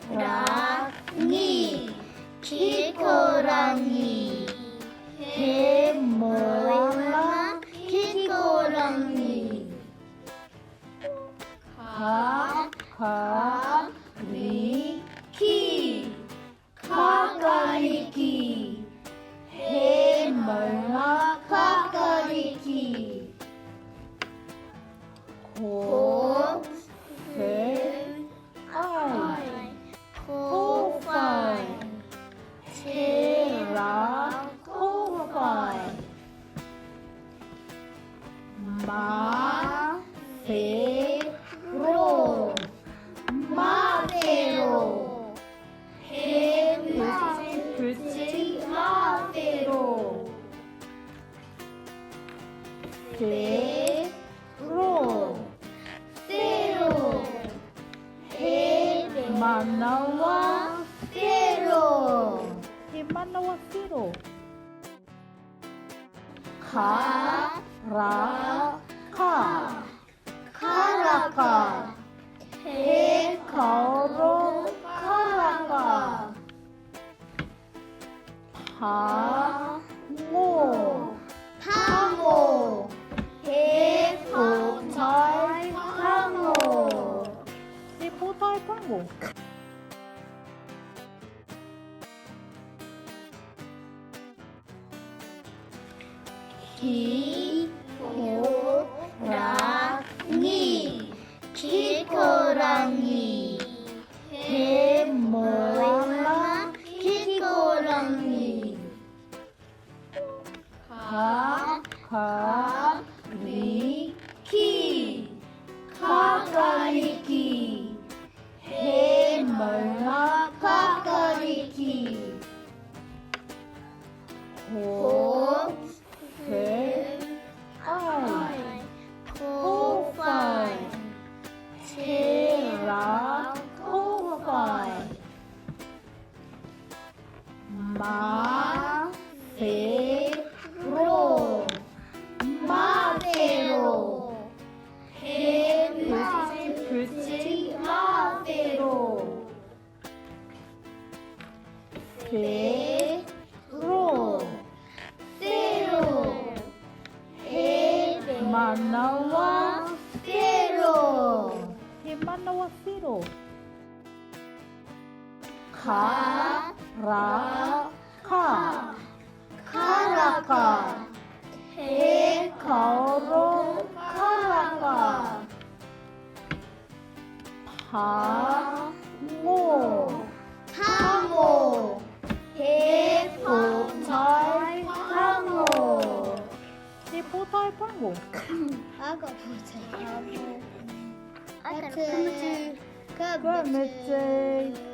호랑이 길고랑이 개 모양 길고랑이 가가리키 가가리키 해 모양 가가리키 호파이 테라코파이 마페로 마페로 해불지 마페로 세로 세로 해마나와 세로 Himanawa Siro. 카라카 카라카 해커로 카라카 Pango. 탕고 해포탈 탕고 Hipotai Pango. 길고랑이 길고랑이 개 모양 길고랑이 가가리키 가가리키 해 모양 가가리키 호파이 테라코파이 마페로 마페로 해불지 마페로 Sero. 세로 Manawa. 세로 Himanawa Siro. 카라카 카라카 해커로 카라카 Pango. 탕고 해포탈 탕고 Hipotai Pango. 아까 보자 Kırmızı.